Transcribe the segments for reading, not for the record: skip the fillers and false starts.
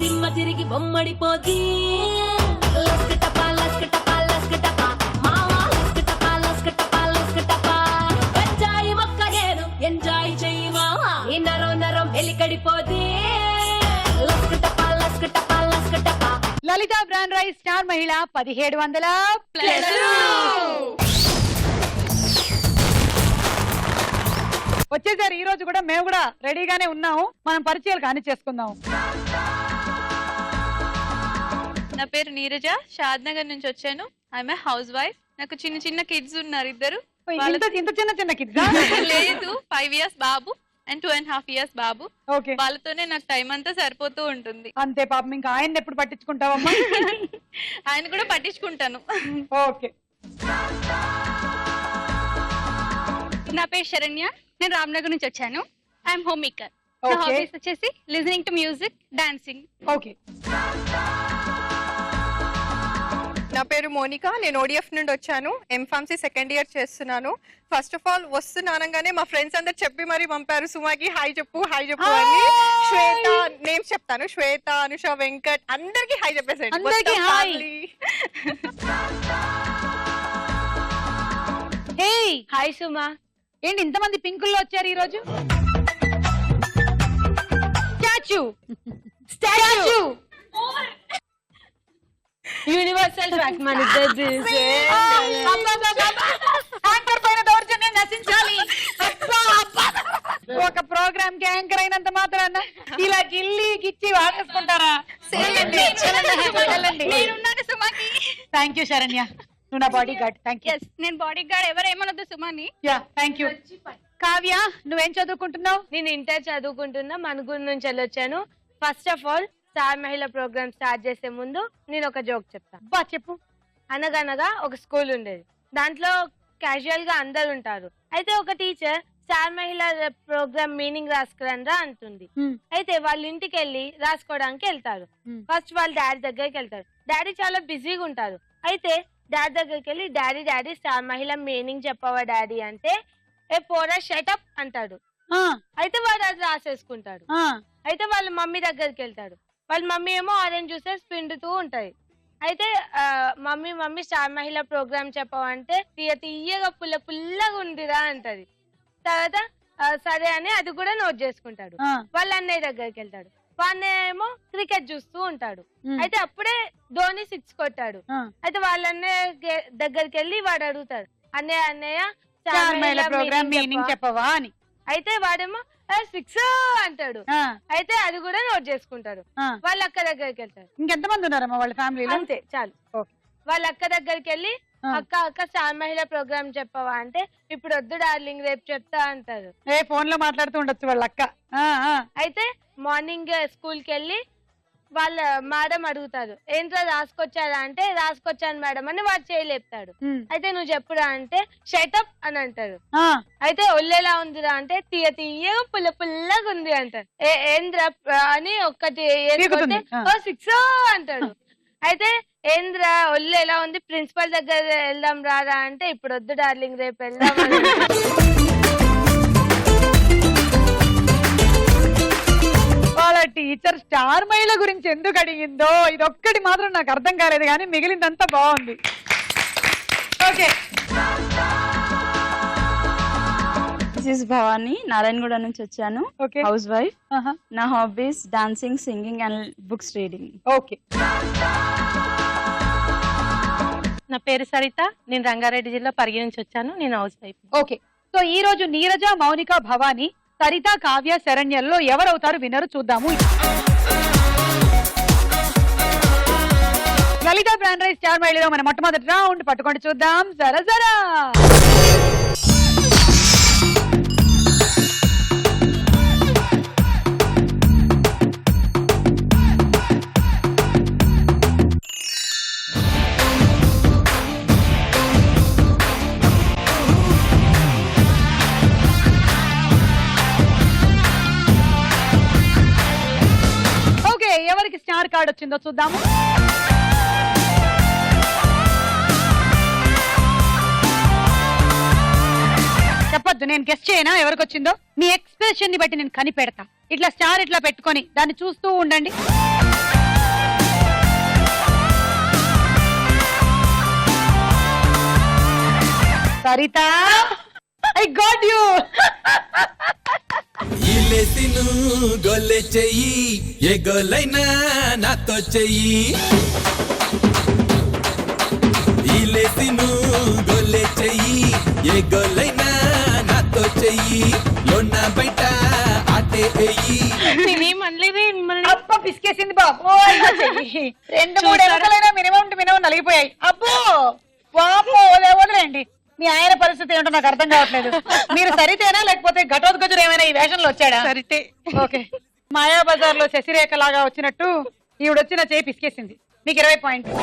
దిమ్మ తిరిగి బొమ్మడిపోది ఎంజాయ్ మొక్క నేను ఎంజాయ్ చెయ్యమా ఈ నరం నరం వెలికడిపోది లలిత బ్రాండ్ రైస్ స్టార్ మహిళ 1700 ప్లస్. వచ్చేసారు ఈ రోజు కూడా, మేము కూడా రెడీగానే ఉన్నాము. మనం పరిచయాలు కానీ చేసుకుందాము. నా పేరు నీరజ, షాద్ నగర్ నుంచి వచ్చాను. I'm house wife. నాకు చిన్న చిన్న కిడ్స్ ఉన్నారు, ఇద్దరు. ఇంత చిన్న చిన్న కిడ్స్ లేదు, 5 years Babu and 2.5 years Babu. Okay, వాళ్ళతోనే నాకు టైం అంతా సరిపోతూ ఉంటుంది. అంతే పాపం. ఇంకా ఆయన ఎప్పుడు పట్టించుకుంటావమ్మా? ఆయన కూడా పట్టించుకుంటాను. ఓకే. నా పేరు శరణ్య, నేను రామ్నగర్ నుంచి వచ్చాను. I'm home maker. నా Okay. హాబీస్ వచ్చేసి listening to music, dancing. Okay. నా పేరు మోనికా, నేను ఓడిఎఫ్ నుండి వచ్చాను. ఎంఫార్మసీ సెకండ్ ఇయర్ చేస్తున్నాను. ఫస్ట్ ఆఫ్ ఆల్ వస్తున్నానగానే మా ఫ్రెండ్స్ అందరు చెప్పి మరి పంపారు, సుమాకి హాయ్ చెప్పు హాయ్ చెప్పు అని. శ్వేత నేమ్స్ చెప్తాను, శ్వేత, అనుష, వెంకట్ అందరికి హాయ్ చెప్పేసాడు. అందరికీ హాయ్. హే హాయ్ సుమా. ఏంటి ఇంతమంది పింకుల్లో వచ్చారు ఈ రోజు? స్టాచ్యూ స్టాచ్యూ యూనివర్సల్ ఫ్యాక్ట్ మన ఇద్దరిది. యాంకర్ పైన దౌర్జన్యం నశించాలి. ఒక ప్రోగ్రామ్ కి యాంకర్ అయినంత మాత్రాన ఇలా గిల్లి గిచ్చి వాడేసుకుంటారా? నేనున్నాను సుమాకి. థ్యాంక్ యూ శరణ్య, నువ్వు నా bodyguard. Thank you. Yes, నేను బాడీ గార్డ్. ఎవరేమనొద్దు సుమాని. Yeah, thank you. కావ్య, నువ్వేం చదువుకుంటున్నావు? నేను ఇంటర్ చదువుకుంటున్నా, మనుగురు నుంచి వెళ్ళొచ్చాను. First of all star Mahila programme start చేసే ముందు నేను ఒక జోక్ చెప్తాను. బా చెప్పు. అనగనగా ఒక స్కూల్ ఉండేది. దాంట్లో క్యాజువల్ గా అందరు ఉంటారు. అయితే ఒక teacher star Mahila programme meaning రాసుకురండ్రా అంటుంది. అయితే వాళ్ళ ఇంటికి వెళ్ళి రాసుకోవడానికి వెళ్తారు. ఫస్ట్ వాళ్ళ డాడీ దగ్గరికి వెళ్తారు. డాడీ చాలా బిజీగా ఉంటారు. అయితే డాడీ దగ్గరికి వెళ్ళి డాడీ స్టార్ మహిళ మీనింగ్ చెప్పవా డాడీ అంటే, ఏ పోరా షటప్ అంటాడు. అయితే వాడు అది రాసేసుకుంటాడు. అయితే వాళ్ళ మమ్మీ దగ్గరికి వెళ్తాడు. వాళ్ళ మమ్మీ ఏమో ఆరెంజ్ జ్యూసెస్ పిండుతూ ఉంటది. అయితే మమ్మీ స్టార్ మహిళ ప్రోగ్రామ్ చెప్పవంటే తీయగా పుల్లగా ఉందిరా అంటది. తర్వాత సరే అని అది కూడా నోట్ చేసుకుంటాడు. వాళ్ళ అన్నయ్య దగ్గరికి వెళ్తాడు. వాళ్ళ ఏమో క్రికెట్ చూస్తూ ఉంటాడు. అయితే అప్పుడే ధోని 6 కొట్టాడు. అయితే వాళ్ళ అన్నయ్య దగ్గరికి వెళ్ళి వాడు అడుగుతాడు, అన్నయ్య స్టార్ మహిళ ప్రోగ్రామ్ మీనింగ్ చెప్పవా అని. అయితే వాడేమో 6 అంటాడు. అయితే అది కూడా నోట్ చేసుకుంటాడు. వాళ్ళ అక్క దగ్గరికి వెళ్తారు. ఇంకెంతమంది ఉన్నారమ్మా వాళ్ళ ఫ్యామిలీలో? అంతే, చాలు. వాళ్ళ అక్క దగ్గరికి వెళ్ళి అక్క స్టార్ మహిళ ప్రోగ్రామ్ చెప్పవా అంటే, ఇప్పుడు వద్దు డార్లింగ్ రేపు చెప్తా అంటారు. ఫోన్ లో మాట్లాడుతూ ఉండొచ్చు వాళ్ళ అక్క. అయితే మార్నింగ్ స్కూల్ కి వెళ్ళి వాళ్ళ మేడం అడుగుతారు, ఏంట్రా రాసుకొచ్చారా అంటే, రాసుకొచ్చాను మేడం అని వాడు చేయలేపుతాడు. అయితే నువ్వు చెప్పురా అంటే, షటప్ అని అంటారు. అయితే ఒళ్ళెలా ఉందిరా అంటే, తీయగా పుల్లగా ఉంది అంటారు. ఏంద్రా అని ఒక్కటి 6 అంటాడు. అయితే ఏంద్రా ఒళ్ళు ఎలా ఉంది, ప్రిన్సిపల్ దగ్గర వెళ్దాం రారా అంటే, ఇప్పుడు వద్దు డార్లింగ్ రేపు వెళ్దాం. వాళ్ళ టీచర్ స్టార్ మహిళ గురించి ఎందుకు అడిగిందో ఇదొక్కటి మాత్రం నాకు అర్థం కాలేదు, కానీ మిగిలిందంతా బాగుంది. ఓకే. భవాని, నారాయణగూడ నుంచి వచ్చాను. Housewife. నా hobbies dancing, singing and books reading. Okay. నా పేరు సరిత, నేను రంగారెడ్డి జిల్లా పరిగి నుంచి వచ్చాను. నేను హౌస్ వైఫ్. ఓకే. సో ఈ రోజు నీరజ, మౌనిక, భవాని, సరిత, కావ్య, శరణ్యల్లో ఎవరవుతారు వినరు చూద్దాము. లలిత బ్రాండ్ రైస్ స్టార్ మహిళలో మన మొట్టమొదటి రౌండ్ పట్టుకొని చూద్దాం. జరా ఎవరికి స్టార్ కార్డ్ వచ్చిందో చూద్దాము. చెప్పొద్దు, నేను గెస్ట్ చేయనా ఎవరికి వచ్చిందో. మీ ఎక్స్ప్రెషన్ ని బట్టి నేను కనిపెడతా. ఇట్లా స్టార్ ఇట్లా పెట్టుకొని దాన్ని చూస్తూ ఉండండి. Saritha I got you. ఇలేసిను గొల్లె చెయ్యి ఏ గొల్లైనా నాతో చెయ్యి. ఇలేసిను గొల్లె చెయ్యి ఏ గొల్లైనా నాతో చెయ్యి. లోన బయట ఆటే ఎయ్యి. నేనేమనలేదే మిమ్మల్ని. అబ్బ పిసికేసింది బాబు. 2-3 ఎముకలైనా మినిమం నలిగిపోయాయి. అబ్బో వాపో వదిలేండి. మీ ఆయన పరిస్థితి ఏంటో నాకు అర్థం కావట్లేదు. మీరు సరితేనా లేకపోతే ఘటోద్గజుడు ఏమైనా ఈ వేషంలో వచ్చాడా? సరితే. ఓకే, మాయాబజార్ లో శశిరేఖ లాగా వచ్చినట్టు ఈవిడొచ్చిన చేయి పిసికేసింది. మీకు 20 పాయింట్లు.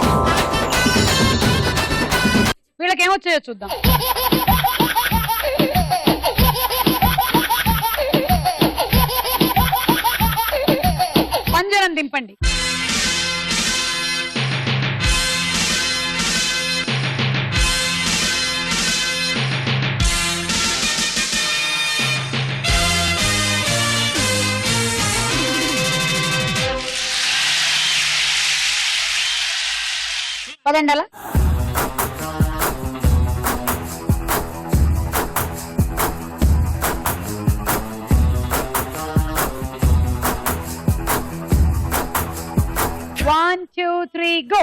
వీళ్ళకి ఏమొచ్చాయో చూద్దాం. పంజరం దింపండి. పదండి అలా. One, 2, 3, go.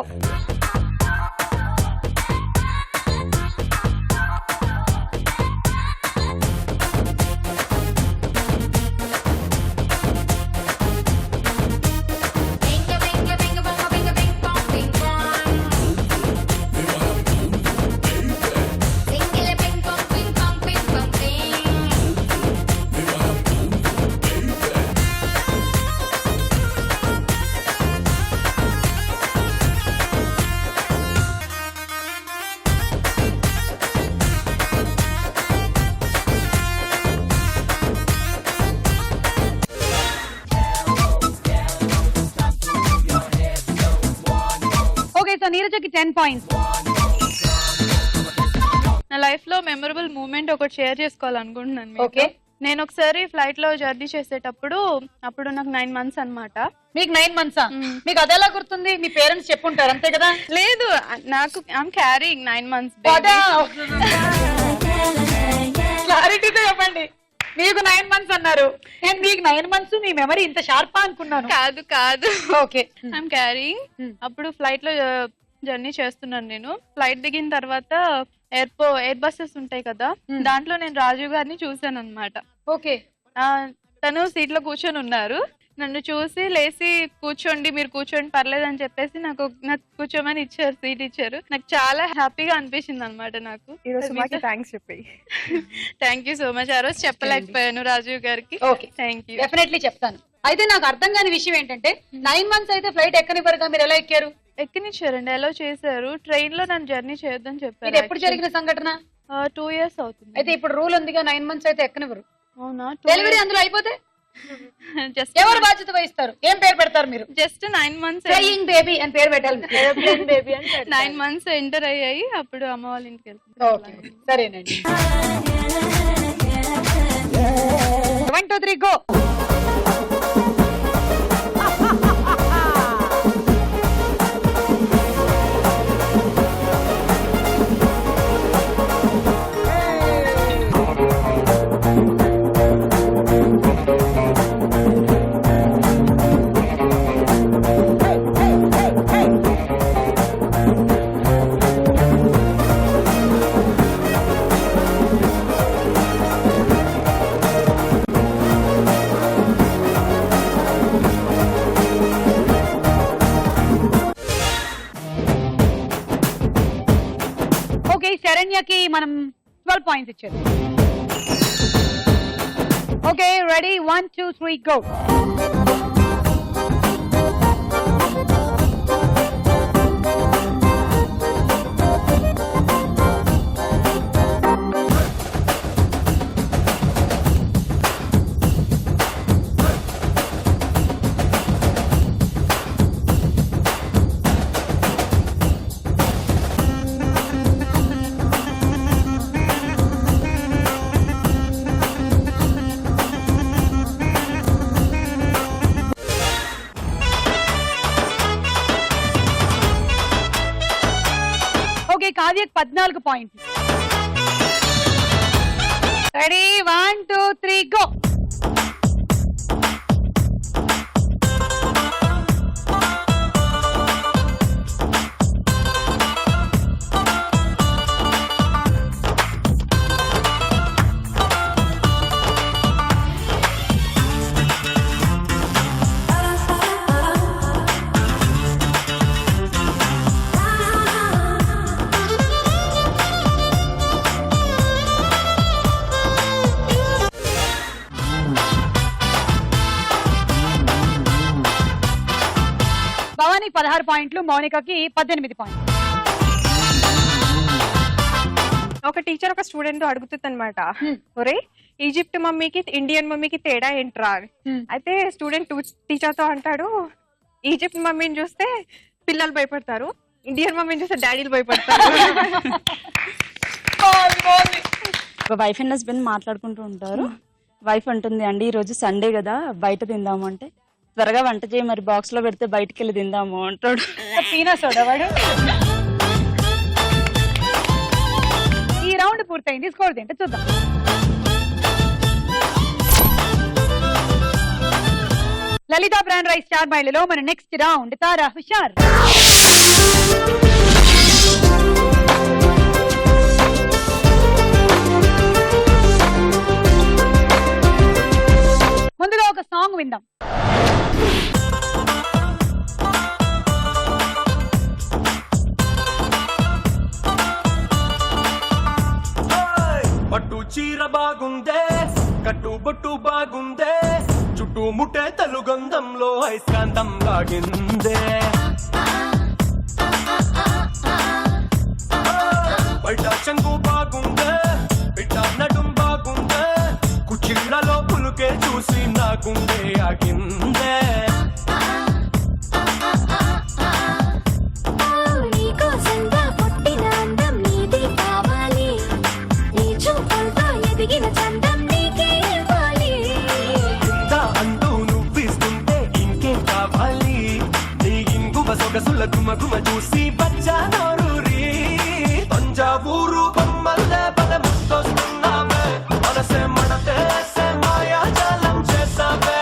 సో నీరజకి 10 పాయింట్స్. నా లైఫ్ లో మెమరబుల్ మూమెంట్ ఒకటి షేర్ చేసుకోవాలనుకుంటున్నాను మీతో. ఓకే. నేను ఒకసారి ఫ్లైట్ లో జర్నీ చేసేటప్పుడు అప్పుడు నాకు 9 months అన్నమాట. మీకు 9 months? మీకు అదెలా గుర్తుంది? మీ పేరెంట్స్ చెప్పుంటారు అంతే కదా? లేదు, నాకు ఐఎమ్ క్యారింగ్ 9 months. క్లారిటీతో చెప్పండి. మీకు 9 months అన్నారు, నేను మీకు 9 months మీ మెమరీ ఇంత షార్పా అనుకున్నాను. కాదు కాదు. ఓకే. I'm carrying. అప్పుడు ఫ్లైట్ లో జర్నీ చేస్తున్నాను. నేను ఫ్లైట్ దిగిన తర్వాత ఎయిర్ బస్సెస్ ఉంటాయి కదా, దాంట్లో నేను రాజీవ్ గారిని చూసాను అనమాట. ఓకే. తను సీట్ లో కూర్చొని ఉన్నారు. నన్ను చూసి లేసి కూర్చోండి, మీరు కూర్చోండి పర్లేదు అని చెప్పేసి నాకు కూర్చోమని ఇచ్చారు, సీట్ ఇచ్చారు. నాకు చాలా హ్యాపీగా అనిపించింది అనమాట. నాకు థ్యాంక్స్ చెప్పి. Thank you so much. ఆ రోజు చెప్పలేకపోయాను రాజీవ్ గారికి. Okay, thank you. డెఫినెట్లీ చెప్తాను. అయితే నాకు అర్థం కాని విషయం ఏంటంటే 9 months అయితే ఫ్లైట్ ఎక్కనివ్వరుగా, మీరు ఎలా ఎక్కారు? ఎక్కనిచ్చారండి, ఎలా చేశారు. ట్రైన్ లో నన్ను జర్నీ చేయొద్దని చెప్పారు. ఇది ఎప్పుడు జరిగిన సంఘటన? 2 years అవుతుంది. అయితే ఇప్పుడు రూల్ ఉందిగా 9 months అయితే ఎక్కనివ్వరు. అవునా? డెలివరీ అందులో అయిపోతే జస్ట్ ఎవరు బాధ్యత వహిస్తారు? ఏం పేరు పెడతారు మీరు? జస్ట్ 9 months ఫ్లయింగ్ బేబీ అని పేరు పెట్టాలి. ఏరోప్లేన్ బేబీ అని 9 months ఎంటర్ అయ్యాయి. అప్పుడు అమ్మ వాళ్ళ ఇంటికి వెళ్తాను. ఓకే, సరేనండి. 1, 2, 3 గో. శరణ్యకి మనం 12 పాయింట్స్ ఇచ్చారు. Okay, ready? 1, 2, 3 గో. కావ్యకి 14 పాయింట్లు. Ready 1 2 3 go. భవానికి 16 పాయింట్లు, మౌనికకి 18 పాయింట్లు. ఒక టీచర్ ఒక స్టూడెంట్ అడుగుతుంది అనమాట, ఒరే ఈజిప్ట్ మమ్మీకి ఇండియన్ మమ్మీకి తేడా ఏంట్రా అని. అయితే స్టూడెంట్ టీచర్ తో అంటాడు, ఈజిప్ట్ మమ్మీని చూస్తే పిల్లలు భయపడతారు, ఇండియన్ మమ్మీని చూస్తే డాడీలు భయపడతారు. ఒక వైఫ్ అండ్ హస్బెండ్ మాట్లాడుకుంటూ ఉంటారు. వైఫ్ అంటుంది, అండి ఈ రోజు సండే కదా బయట తిందాము అంటే, త్వరగా వంట చేయి మరి బాక్స్ లో పెడితే బయటికి వెళ్ళి తిందాము అంటాడు. పీనా సోడా వాడు. ఈ రౌండ్ పూర్తయింది, స్కోర్ ఏంటో చూద్దాం. లలిత బ్రాండ్ రైస్ స్టార్ మైళ్ళలో మన నెక్స్ట్ రౌండ్ తారా హుషార్. ముందుగా ఒక సాంగ్ విందాం. పట్టు చీర బాగుందే, కట్టు బొట్టు బాగుందే, చుట్టూ ముట్టే తలుగంధంలో ఐస్కాంతం లాగిందే. బయట చెంగు బాగుందే, బిడ్డ నడుం బాగుందే, కుచిళ్ళలో పులుకే చూసి నాకుండే ఆగిందే. అంటూ నువ్విస్తుంటే ఇంకేం కావాలి, నీ ఇంగువ సొగసుల గుమగుమ చూసి బచ్చా నోరూరి. తంజావూరు బొమ్మల్లే పద ముస్తొస్తున్నావే, మనసే మడతేసే మాయాజాలం చేసావే.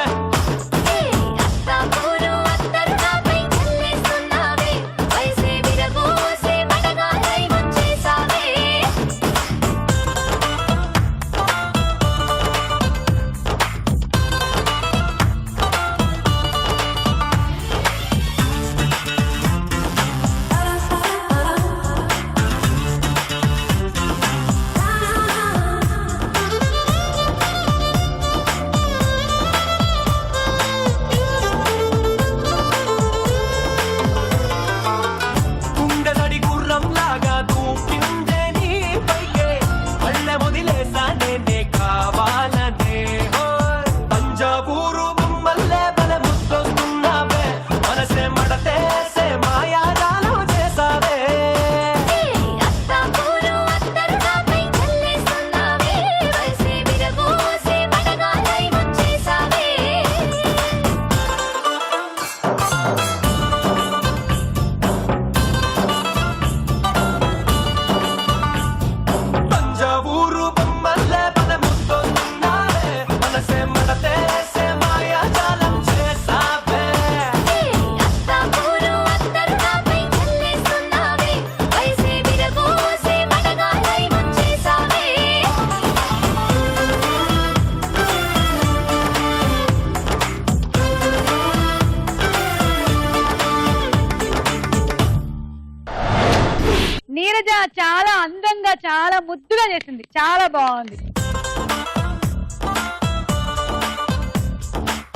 నీరజ చాలా అందంగా చాలా ముద్దుగా చేసింది, చాలా బాగుంది.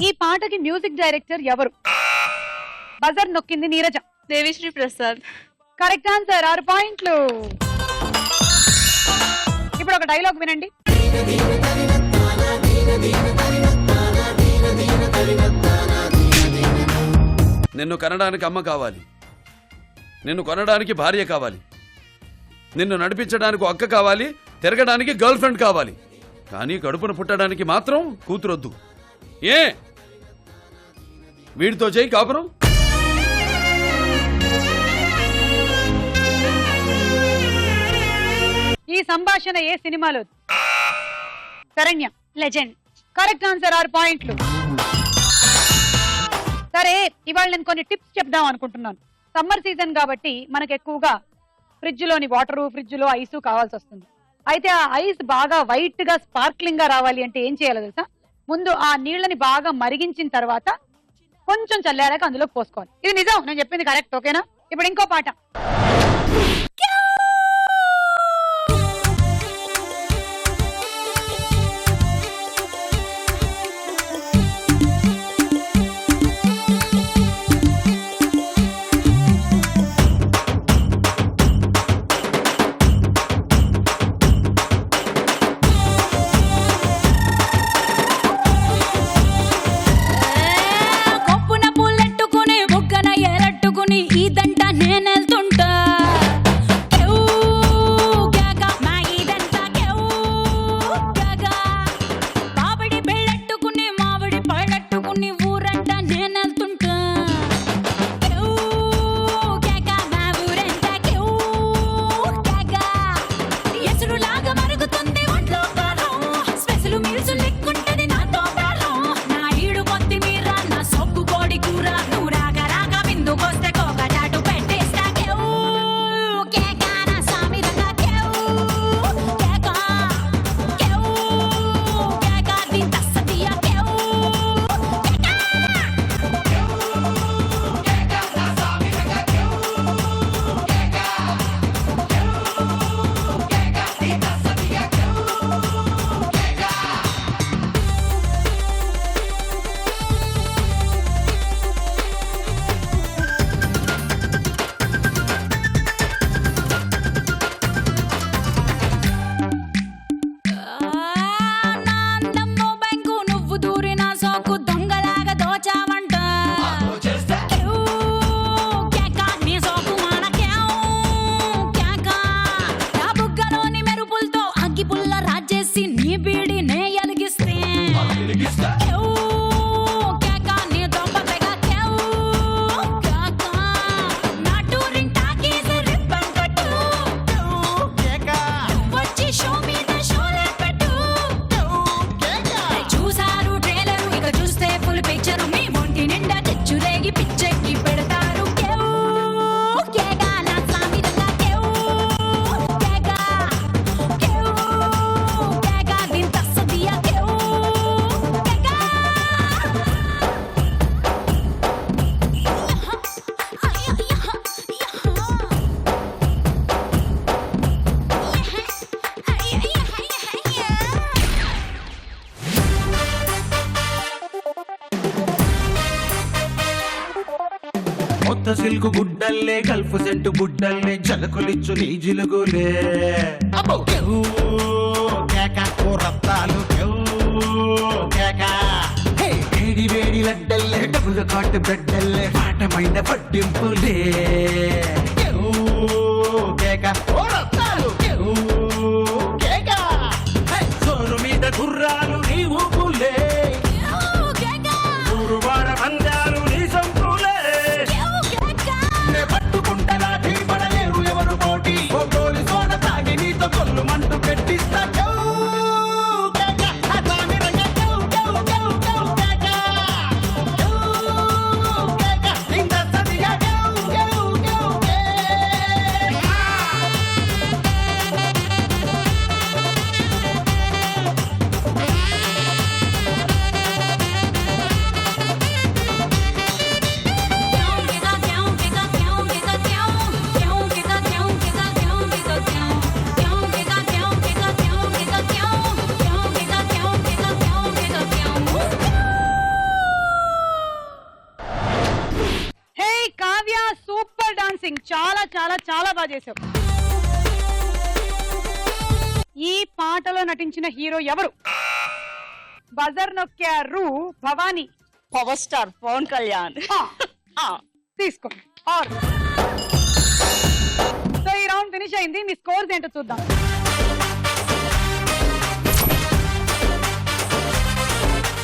ఈ పాటకి మ్యూజిక్ డైరెక్టర్ ఎవరు? బజర్ నొక్కింది నీరజ. దేవిశ్రీ ప్రసాద్. కరెక్ట్ ఆన్సర్, 6 పాయింట్లు. ఇప్పుడు ఒక డైలాగ్ వినండి. నిన్ను కనడానికి అమ్మ కావాలి, నిన్ను కొనడానికి భార్య కావాలి, నిన్ను నడిపించడానికి అక్క కావాలి, తిరగడానికి గర్ల్ ఫ్రెండ్ కావాలి, కానీ కడుపును పుట్టడానికి మాత్రం కూతురొద్దు. ఏ వీడితో చేయి కాపురం? ఈ సంభాషణ ఏ సినిమాలో? శరణ్య లెజెండ్. కరెక్ట్ ఆన్సర్ 6 పాయింట్లు. సరే ఇవాళ నేను కొన్ని టిప్స్ చెప్దాం అనుకుంటున్నాను. సమ్మర్ సీజన్ కాబట్టి మనకు ఎక్కువగా ఫ్రిడ్జ్ లోని వాటర్, ఫ్రిడ్జ్ లో ఐస్ కావాల్సి వస్తుంది. అయితే ఆ ఐస్ బాగా వైట్ గా స్పార్క్లింగ్ గా రావాలి అంటే ఏం చేయాలో తెలుసా? ముందు ఆ నీళ్ళని బాగా మరిగించిన తర్వాత కొంచెం చల్లారాక అందులో పోసుకోవాలి. ఇది నిజం, నేను చెప్పింది కరెక్ట్. ఓకేనా? ఇప్పుడు ఇంకో పాట. కొప్పున పూలెట్టుకుని బుగ్గన ఎరట్టుకుని ఇదంట నేనెళ్తుంటా. కేవ్ కేక మా ఇదంతా కేవ్ కేక. మామిడి బెళ్ళెట్టుకుని మామిడి పళ్ళెట్టుకుని ఊరంట నేనెళ్తుంటా. కేవ్ కేక మా ఊరంతా కేవ్ కేక. ఎసురులాగా మరుగుతుంది ఒంట్లో కాలం. స్పెషల్ మీల్స్ లెక్కుంటది నాతో బేరం. నా ఈడు కొత్తిమీర నా సొక్కు కోడి కూర. నువ్వు రాక రాక విందుకొస్తే కోక చాటు పెట్టేస్తా. కేవ్ కేక నా సామిరంగా కేవ్ కేక. కేవ్ కేక దీని తస్సదియా కేవ్ కేక. నా అందమ్మో బ్యాంకు నువ్వు దూరిన సోకు దొంగలాగా దోచావంట. కేవ్ కేక నీ సోకు మాన కేవ్ కేక. నా బుగ్గలోని మెరుపులతో అగ్గి పుల్ల రాజేసి నీ బీడి నే ఎలిగిస్తే. కేవ్ కేక నీ దొంగ కేవ్ కేక. నా టూరింగ్ టాకీస్ రిబ్బన్ కట్టు. వచ్చి షో మీద షోలే పెట్టు. చూసారు ట్రైలరు, ఇక చూస్తే ఫుల్ పిక్చరు. మీ ఒంటి నిండా తెచ్చురేగి పిచ్చెక్కి పెడతారు. కేవ్ కేక నా సామిరంగా కేవ్ కేక. కేవ్ కేక దీని తస్సదియా కేవ్ కేక. కొత్త సిల్కు గుడ్డల్లే గల్ఫ్ సెట్టు బుడ్డల్లే జలకులిచ్చు నీ జిలుగులే. అబ్బో కేవ్ కేక ఓ రత్తాలు కేవ్ కేక. హే వేడి వేడి లడ్డల్లే డబుల్ కాట్ బ్రెడ్డల్లే పాటమైన పట్టింపులే. కేవ్ కేక ఓ రత్తాలు కేవ్ కేక. హే సోరు మీద గుర్రాలు నీ ఊపులే. ఊరువాడ పందాలు నీ సంపులే. నే పట్టుకుంట లాఠీ పడలేరు ఎవరు పోటీ. ఓ గోలి సోడ తాగి నీతో కొల్లు మంటూ పెట్టిస్తా. కేవ్ కేక ఆ సామిరంగా కేవ్ కేవ్ కేవ్ కేవ్ కేక. కేవ్ కేక దీని తస్సదియా కేవ్ కేవ్ కేవ్ కేక. హే కావ్య, సూపర్ డాన్సింగ్. చాలా చాలా చాలా బాగా చేసావు. ఈ పాటలో నటించిన హీరో ఎవరు? బజర్ నొక్కారు భవానీ. Power star Pawan Kalyan. తీసుకోండి. ఆర్ సో ఈ రౌండ్ ఫినిష్ అయింది. మీ స్కోర్స్ ఏంటో చూద్దాం.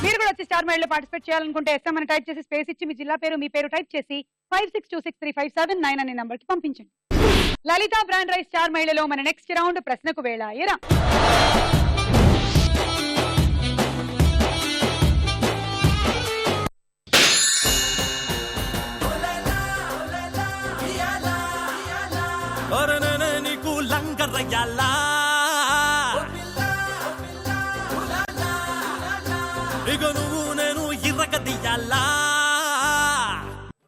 మీరు కూడా వచ్చి స్టార్ మైల్ లో పార్టిసిపేట్ చేయాలనుకుంటే ఎస్ఎం అని టైప్ చేసి స్పేస్ ఇచ్చి మీ జిల్లా పేరు, మీ పేరు టైప్ చేసి 56263579 అనే నంబర్ కి పంపించండి. లలిత బ్రాండ్ రైస్ స్టార్ మైలలో మన నెక్స్ట్ రౌండ్ ప్రశ్నకు వేళ. ఎర్రయ్యాలా ఇక నువ్వు నేను ఇర్రగదీయాలా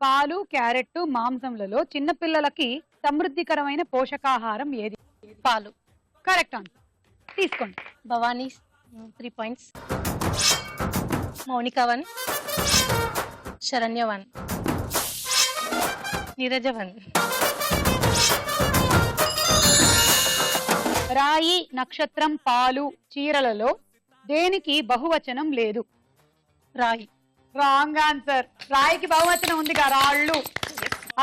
పాలు, క్యారెట్, మాంసంలలో చిన్నపిల్లలకి సమృద్ధికరమైన పోషకాహారం ఏది? పాలు. Correct answer. తీసుకోండి. భవానీ 3 పాయింట్స్, మౌనిక 1, శరణ్య 1, నీరజ 1. రాయి, నక్షత్రం, పాలు, చీరలలో దేనికి బహువచనం లేదు? రాయి. Wrong answer. రాయికి బహువచనం ఉందిగా, రాళ్ళు.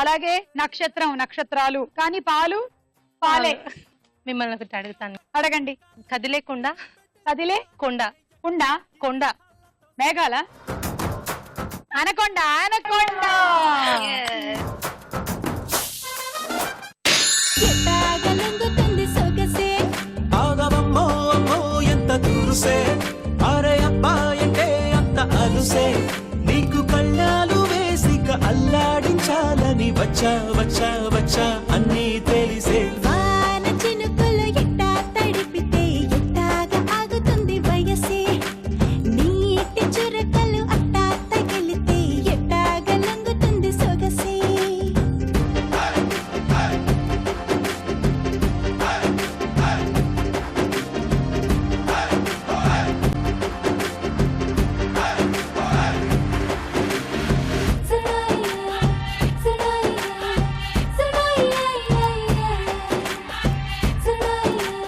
అలాగే నక్షత్రం, నక్షత్రాలు. కానీ పాలు, పాలే. మిమ్మల్ని ఒకటి అడుగుతాను. అడగండి. కదిలే కుండ. కదిలే కొండ. కుండ. కొండ. మేఘాల. అనకొండ. అనకొండ. ఎట్టాగలంగుతుంది సొగసే ఆగవమ్మో అమ్మో ఎంత దూరుసే అరే అబ్బాయంటే అంత అలుసే నీకు కళ్ళాలు వేసిక అల్లాడించాలని వచ్చా వచ్చా వచ్చా అన్నీ తెలిసే వాన చినుకులు ఎట్టా తడిపితే ఎట్టాగా ఆగుతుంది వయసే నీటి చురకలు అట్టా తగిలితే ఎట్టాగలంగుతుంది సొగసే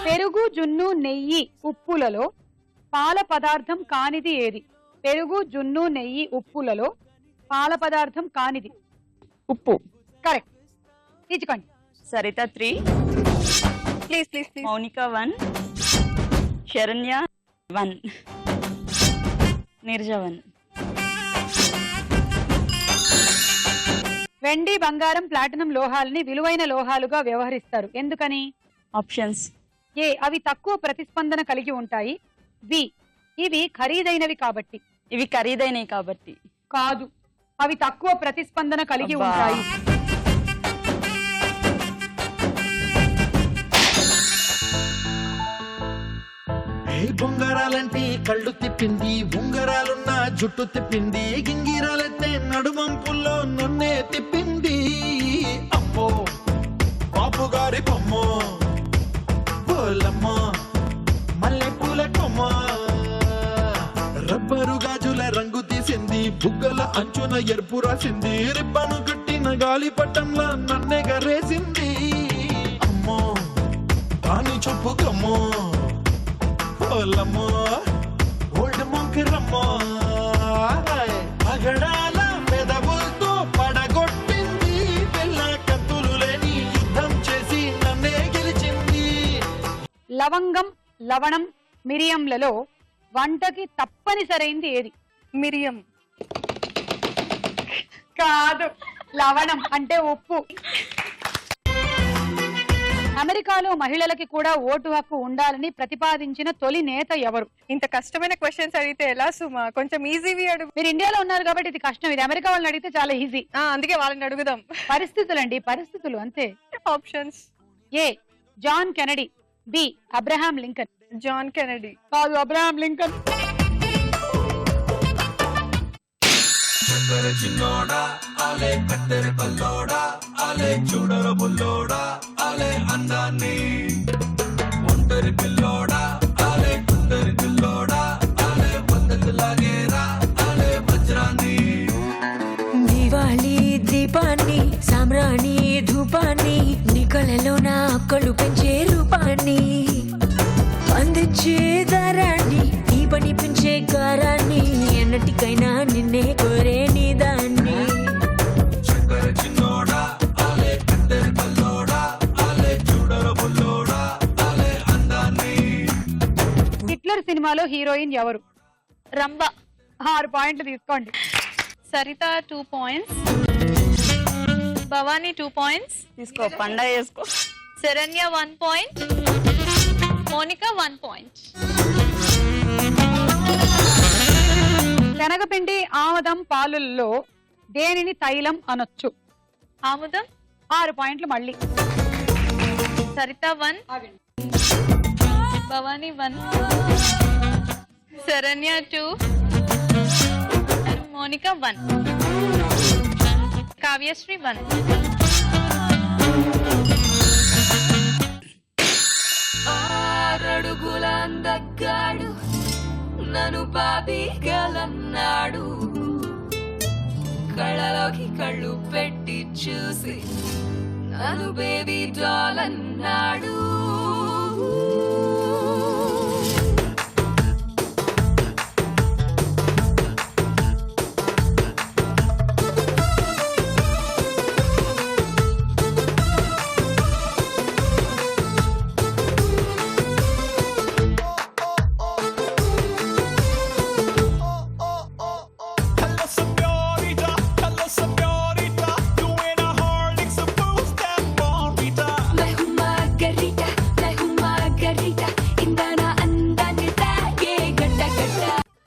పెరుగు, జున్ను, నెయ్యి, ఉప్పులలో పాల పదార్థం కానిది ఏది? పెరుగు, జున్ను, నెయ్యి, ఉప్పులలో పాల పదార్థం కానిది? ఉప్పు. కరెక్ట్. తీసుకోండి. Saritha 3, please please please. Mounika 1, Saranya 1, Neeraja 1. వెండి, బంగారం, ప్లాటినం లోహాలని విలువైన లోహాలుగా వ్యవహరిస్తారు. ఎందుకని? ఆప్షన్స్. ఏ, అవి తక్కువ ప్రతిస్పందన కలిగి ఉంటాయి. బి, ఇవి ఖరీదైనవి కాబట్టి. ఇవి ఖరీదైనవి కాబట్టి. కాదు, అవి తక్కువ ప్రతిస్పందన కలిగి అబ్బా. ఉంటాయి. బొంగరాలంటే కళ్ళు తిప్పింది ఉంగరాలున్న జుట్టు తిప్పింది గింగిరాలెత్తే నడుమంపుల్లో నన్నే తిప్పింది అమ్మో బాపు గారి బొమ్మో పోలమ్మో మల్లె పూల కొమ్మ రబ్బరు గాజుల రంగు తీసింది బుగ్గల అంచున ఎరుపు రాసింది రిబ్బను కట్టిన గాలి పట్టంలా నన్నే గరేసింది అమ్మో దాని చొప్పు కమ్మో పోలమ్మో ఓల్డ్ మొంకిరమ్మో పగడాల పెదవులతో పడగొట్టింది పిల్ల కత్తులు లేని యుద్ధం చేసి నన్నే గెలిచింది లవంగం, లవణం, మిరియంలలో వంటకి తప్పనిసరైంది ఏది? మిరియం. కాదు, లవణం అంటే ఉప్పు. అమెరికాలో మహిళలకి కూడా ఓటు హక్కు ఉండాలని ప్రతిపాదించిన తొలి నేత ఎవరు? ఇంత కష్టమైన క్వశ్చన్స్ అడిగితే ఎలా సుమా? కొంచెం ఈజీవి అడుగు. మీరు ఇండియాలో ఉన్నారు కాబట్టి ఇది కష్టం. ఇది అమెరికా వాళ్ళని అడిగితే చాలా ఈజీ. అందుకే వాళ్ళని అడుగుదాం. పరిస్థితులు అండి, పరిస్థితులు అంతే. Options. A, John Kennedy. B, Abraham Lincoln. John Kennedy. కాదు, అబ్రహాం లింకన్. చిన్నోడా ఆలే కత్తెర పల్లోడా ఆలే చూడర బుల్లోడా ఆలే అందాన్ని ఒంటరి పిల్లోడా ఆలే కుందరి పిల్లోడా ఆలే పద్ధతిలాగేరా ఆలే వజ్రాన్ని దివాళీ దీపాన్ని సామ్రాణి ధూపాన్ని నీ కళలో నా అక్కలు పెంచే రూపాన్ని అందించే దారాన్ని నీ పని పెంచే గారాన్ని ఎన్నటికైనా నిన్నే కోరే నీ దాన్ని చిన్నోడా ఆలే కత్తెర పల్లోడా ఆలే చూడర బుల్లోడా ఆలే అందాన్ని హిట్లర్ సినిమాలో హీరోయిన్ ఎవరు? రంభ. 6 పాయింట్లు తీసుకోండి. సరిత 2 పాయింట్స్, భవానీ 2 పాయింట్స్, తీసుకో, పండగ చేసుకో. Saranya 1 point, Monika 1 point. శనగపిండి, ఆముదం, పాలుల్లో దేనిని తైలం అనొచ్చు? ఆముదం. 6 పాయింట్లు మళ్ళీ. సరిత 1, భవానీ 1, శరణ్య 2, మోనికా 1, కావ్యశ్రీ 1. ఆరడుగుల అందగాడు నన్ను బాబీగలన్నాడు కళ్ళలోకి కళ్ళు పెట్టి చూసి నన్ను బేబీ డాల్ అన్నాడు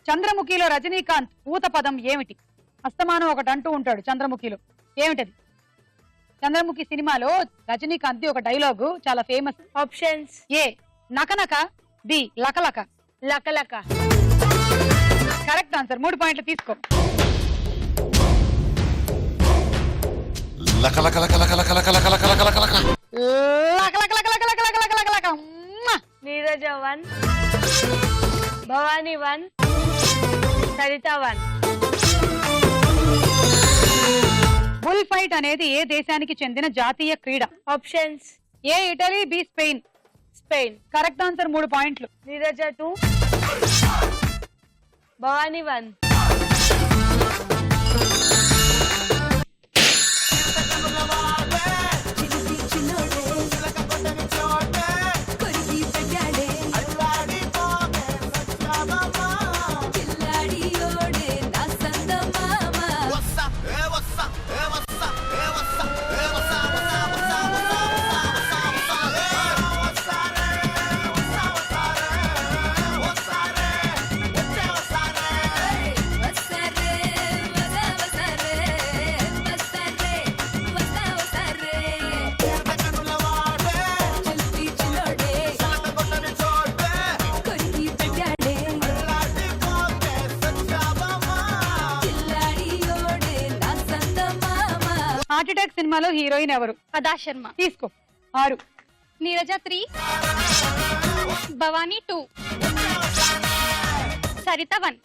చంద్రముఖిలో రజనీకాంత్ ఊత పదం ఏమిటి? అస్తమానం ఒకటి అంటూ ఉంటాడు చంద్రముఖిలో, ఏమిటది? చంద్రముఖి సినిమాలో రజనీకాంత్ ఒక డైలాగు చాలా ఫేమస్. ఆప్షన్స్: ఏ నకనక, బి లకలక. లకలక కరెక్ట్ ఆన్సర్. 3 పాయింట్లు తీసుకో. నీరజ 1, భవానీ 1, సరిత 1. బుల్ ఫైట్ అనేది ఏ దేశానికి చెందిన జాతీయ క్రీడ? Options: A Italy, B Spain. Spain. Correct answer. 3 పాయింట్లు. నీరజ 2, భవానీ 1. హార్ట్ అటాక్ సినిమాలో హీరోయిన్ ఎవరు? అదా శర్మ. తీసుకో. 6. నీరజ 3, భవానీ 2, సరిత 1.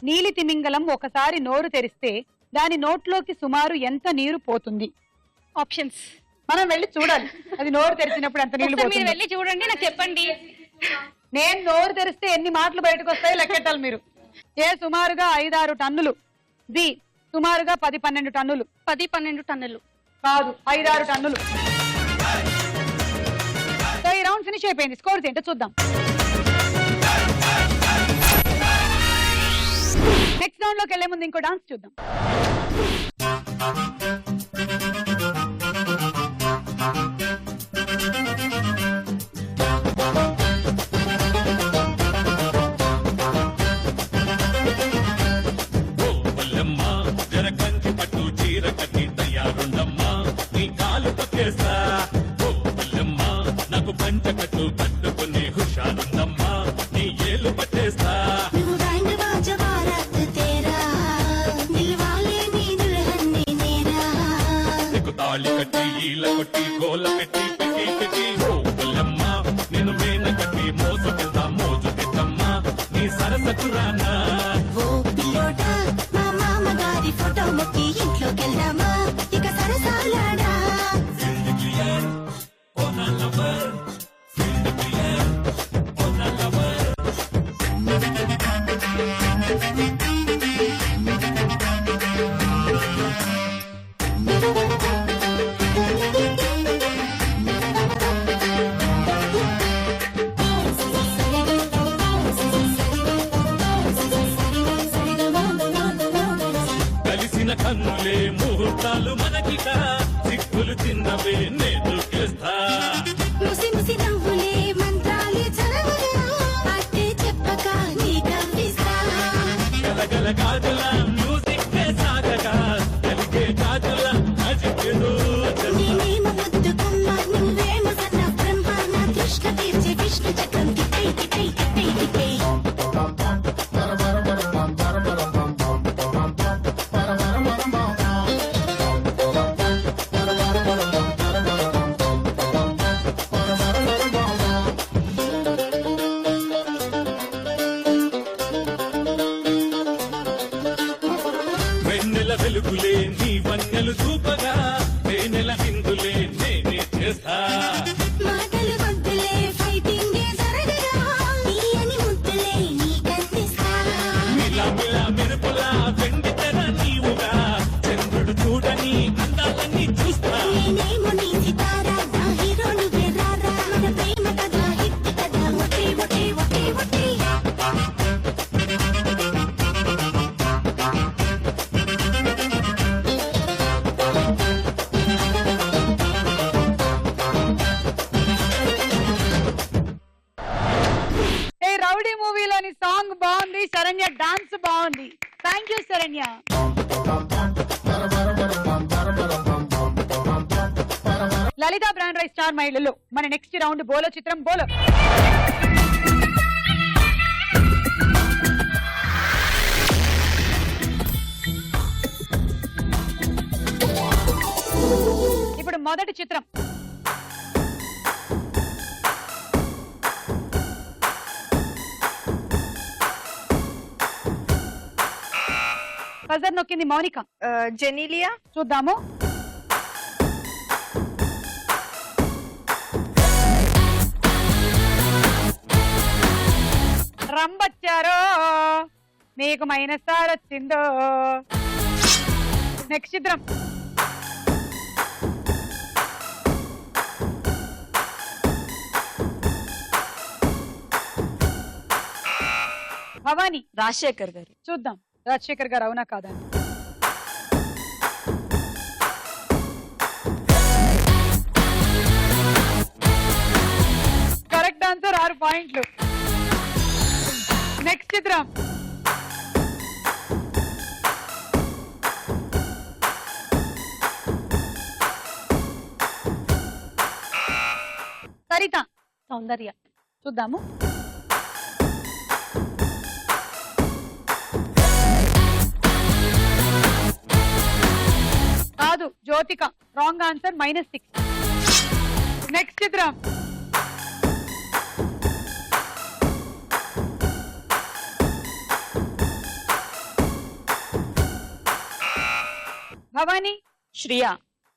నీలి తిమింగలం ఒకసారి నోరు తెరిస్తే దాని నోట్లోకి సుమారు ఎంత నీరు పోతుంది? ఆప్షన్స్: మనం వెళ్ళి చూడాలి అది నోరు తెరిచినప్పుడు ఎంత నీళ్లు మీరు పోతుంది. వెళ్ళి చూడండి, నాకు చెప్పండి. నేను నోరు తెరిస్తే ఎన్ని మాటలు బయటకు వస్తాయో లెక్కెట్టాలి మీరు. ఏ సుమారుగా 5-6 టన్నులు, బి సుమారుగా 10-12 టన్నులు. 10-12 టన్నులు కాదు, 5-6 టన్నులు. సో ఈ రౌండ్ ఫినిష్ అయిపోయింది. స్కోర్స్ ఏంటో చూద్దాం. నెక్స్ట్ రౌండ్ లోకి వెళ్లే ముందు ఇంకో డాన్స్ చూద్దాం. నాకు పంచకట్టు కట్టుకుని హుషారుందమ్మా, నీ ఏలు పట్టేస్తా. తాళి కట్టి ఈల కొట్టి గోల పెట్టి పెట్టి పెట్టి ఓలమ్మ నేను మేన కట్టి మోసు పెద్ద మోజు పెద్దమ్మా నీ సరసకు రానా. ఫోటో మొక్కి ఇంట్లోకెళ్దామా ఇక సరసాలాడా. కలిసిన కన్నులే ముహూర్తాలు మనకిక సిక్కులు చిన్నవే నేను చేస్తా. ముసి ముసి నవ్వులే మంత్రాలే చదవగా అట్టే చెప్పక నీ కవ్విస్తా. గలగల గాజుల మ్యూజిక్ సాగగా కలిగే గాజుల అజిక్కు వెన్నెల వెలుగులే నీ వన్నెలు చూపగా వెన్నెల విందులే నేనే చేస్తా మాటలు వద్దులే ఫైటింగ్ జరగరా తీయని ముద్దులే నీకందిస్తా మిలా మిలా మెరుపులా వెండి తెర నీవుగా చంద్రుడు చూడని అందాలన్నీ చూస్తా నేనేమో నీ సితారా నా హీరో నువ్వే రారా మన ప్రేమ కథ హిట్ కథ ఒట్టి ఒట్టి ఒట్టి ఒట్టి ఏ రౌడీ మూవీలోని సాంగ్ బాగుంది, శరణ్య డాన్స్ బాగుంది. Thank you Saranya. Lalitha brand rice star మహిళలు మన నెక్స్ట్ రౌండ్ బోలో చిత్రం బోలో. ఇప్పుడు మొదటి చిత్రం బజర్ నొక్కింది మౌనిక. జెనీలియా. చూద్దాము. రంబచ్చారో మీకు మైనస్ స్టార్ వచ్చిందో. నెక్స్ట్ చిత్రం భవానీ. రాజశేఖర్ గారు. చూద్దాం రాజశేఖర్ గారు అవునా కాదా. కరెక్ట్ ఆన్సర్, 6 పాయింట్లు. నెక్స్ట్ చిత్రం సరిత. సౌందర్య. చూద్దాము. కాదు జ్యోతిక. Wrong answer, -6. నెక్స్ట్ చిత్రం భవానీ. శ్రియా.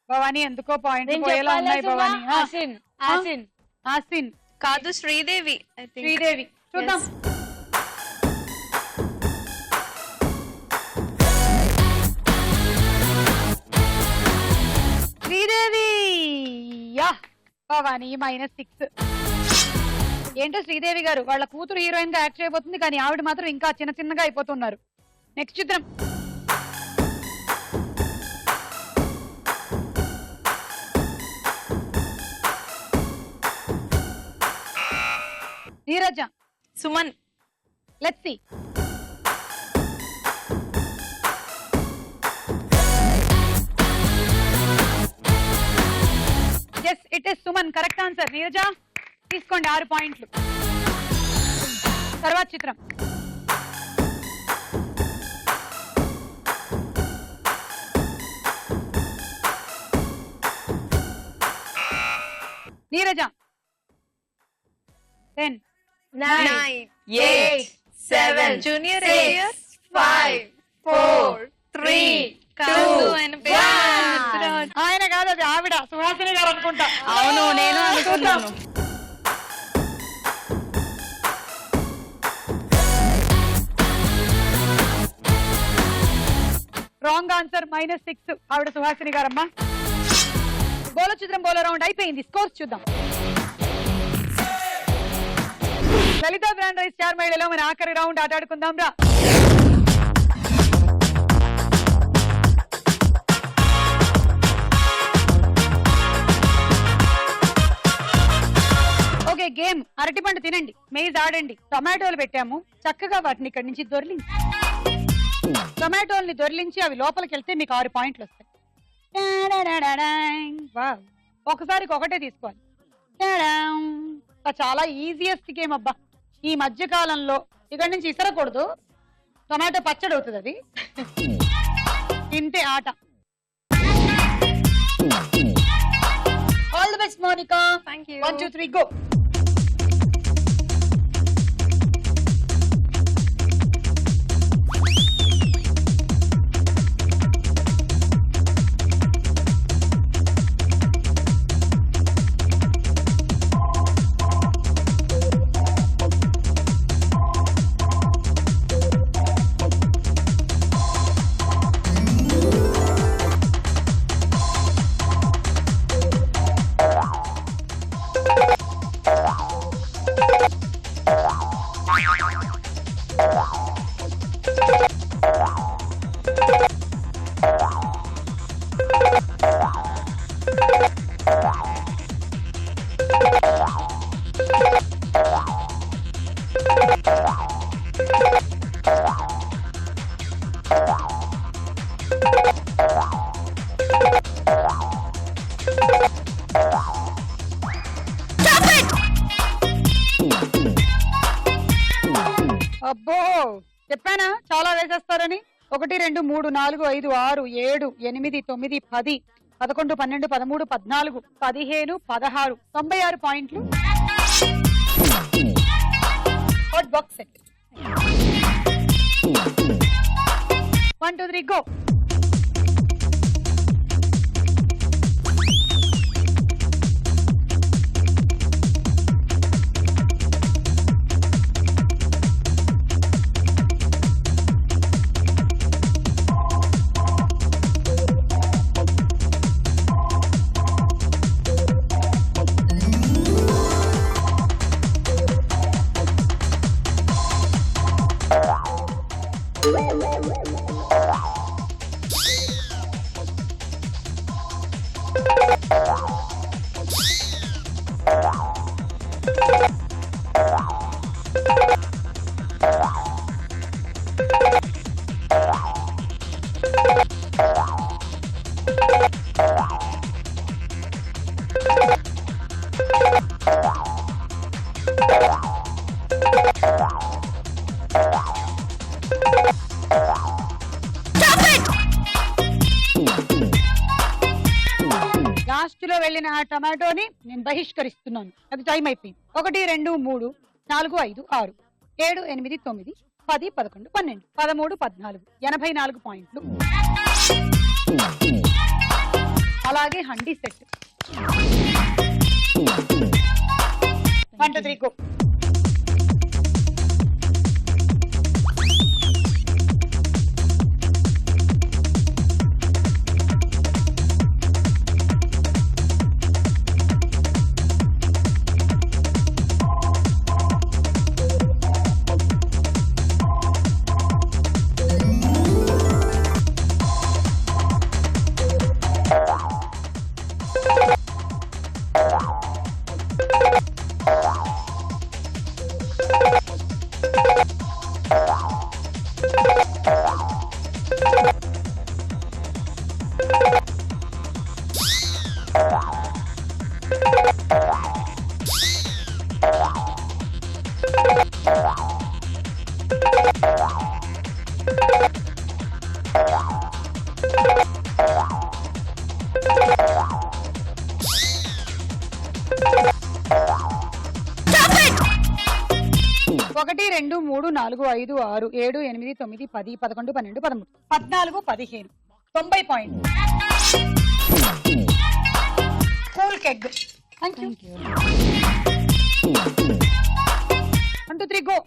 భవానీ ఎందుకో పాయింట్ నేను పోయేలా చెప్పాలా ఉన్నాయి. సుమా? భవానీ ఆసిన్. ఆసిన్. ఆసిన్. కాదు శ్రీదేవి. శ్రీదేవి. చూద్దాం. శ్రీదేవి. యా భవానీ -6. ఏంటో శ్రీదేవి గారు వాళ్ళ కూతురు హీరోయిన్ గా యాక్ట్ చేయబోతుంది, కానీ ఆవిడ మాత్రం ఇంకా చిన్న చిన్నగా అయిపోతున్నారు. నెక్స్ట్ చిత్రం Neeraja. Suman. Let's see. yes it is Suman. Correct answer. Neeraja తీసుకోండి 6 పాయింట్లు. తర్వాత చిత్రం నీరజ. 10 9 8 7 జూనియర్ 5 4 3 కాదు ఆయన పేరు ఆయన కాదు, అది ఆవిడ సుహాసిని గారు అనుకుంటా. అవును, నేను అనుకున్నాను. Wrong answer, -6. ఆవిడ సుహాసిని గారమ్మా. బోలో చిత్రం బోలో రౌండ్ అయిపోయింది. స్కోర్స్ చూద్దాం. లలిత బ్రాండ్ రైస్ స్టార్ మహిళలో మన ఆఖరి రౌండ్ ఆటాడుకుందాం రా. Okay game. అరటిపండు తినండి, మేజ్ ఆడండి. టొమాటోలు పెట్టాము, చక్కగా వాటిని ఇక్కడి నుంచి దొర్లించి టొమాటోల్ని దొర్లించి అవి లోపలికి వెళ్తే మీకు 6 పాయింట్లు వస్తాయి. వావ్. ఒకసారికి ఒకటే తీసుకోవాలి. చాలా ఈజియెస్ట్ గేమ్ అబ్బా. ఈ మధ్య కాలంలో ఇక్కడి నుంచి ఇసరకూడదు, టొమాటో పచ్చడి అవుతుంది అది. ఇంతే ఆట. All the best Monica. Thank you. 1 2 3 go. 1 2 3 4 5 6 7 8 9 10 11 12 13 14 15 16 96 పాయింట్లు. Hot box set. 1 2 3 go. Last లో వెళ్ళిన ఆ టమాటోని నేను బహిష్కరిస్తున్నాను. అది టైం అయిపోయింది. 1 2 3 4 5 6 7 8 9 10 11 12 13 14 84 పాయింట్లు. అలాగే హండీ సెట్. 1 2 3 గో. ఒకటి 2 3 4 5 6 7 8 9 10 11 12 13 14 15 90 point. Cool cake. Thank you. 1 2 3 go.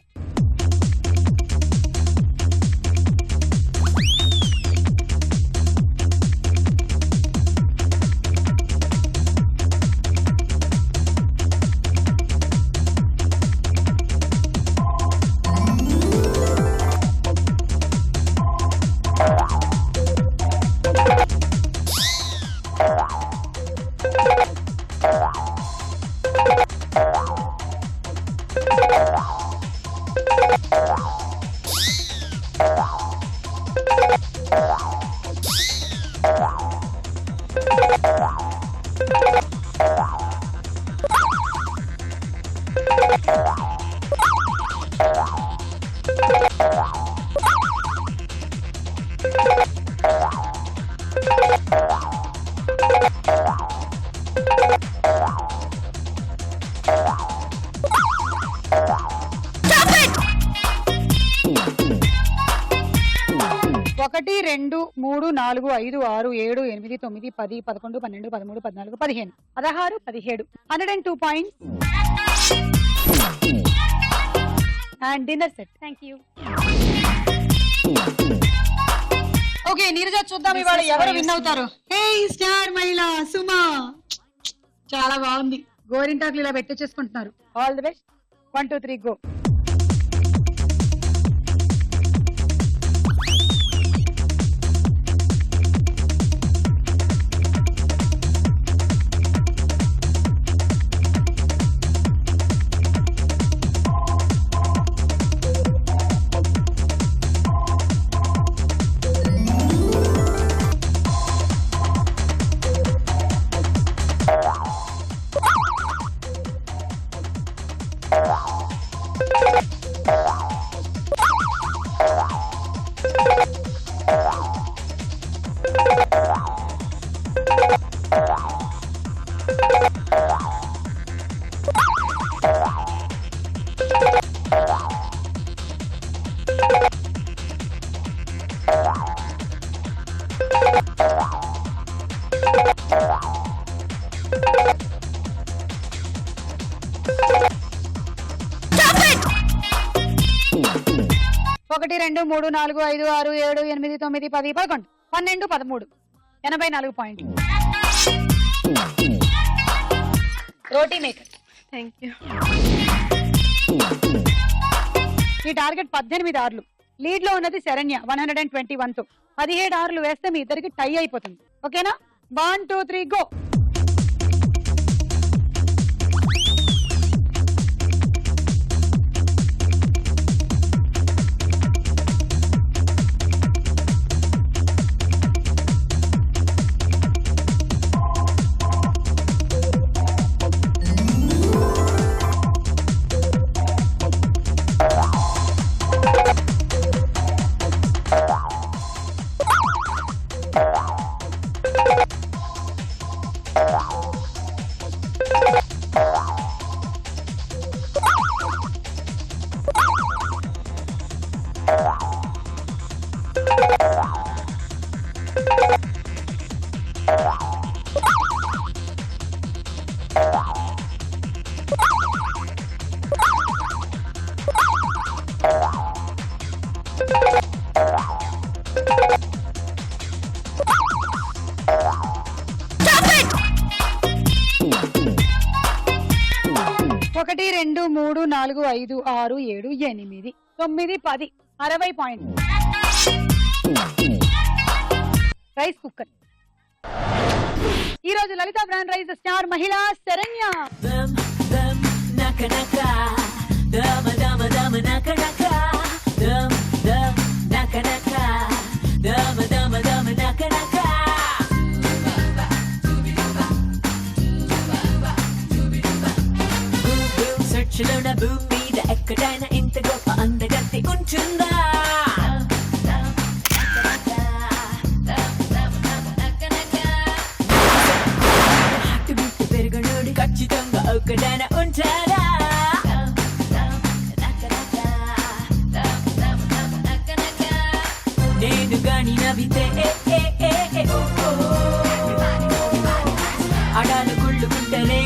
ఒకటి 2 3 4 5 6 7 8 9 10 11 12 13 14 15 16 17 102 points. And dinner set. Thank you. Okay Neeraja, చూద్దాం ఇవాళ ఎవరు విన్ అవుతారు. హే స్టార్ మహిళ సుమా, చాలా బాగుంది. గోరింటాకులు ఇలా పెట్టేసుకుంటున్నారు. All the best. 1 2 3 గో. 1 2 3 4 5 6 7 8 9 10 11 12 13 84 పాయింట్లు. రోటీ మేకర్. Thank you. ఈ టార్గెట్ 18 ఆర్లు. లీడ్ లో ఉన్నది శరణ్య 121 తో. 17 ఆర్లు వేస్తే మీ ఇద్దరికి టై అయిపోతుంది. ఓకేనా? 1 2 3 గో. ఒకటి 2 3 4 5 6 7 8 9 10 60 పాయింట్లు. Rice cooker. ఈ రోజు లలిత బ్రాండ్ రైస్ స్టార్ మహిళ శరణ్య. భూమి మీద ఎక్కడైనా ఇంత గొప్ప అందగత్తి ఉంటుందా? హట్టుబిట్టు పెరుగునోడు ఖచ్చితంగా ఒక్కడైనా ఉంటారా? నేను గాని నవ్వితే అడాలు కుళ్ళుకుంటలే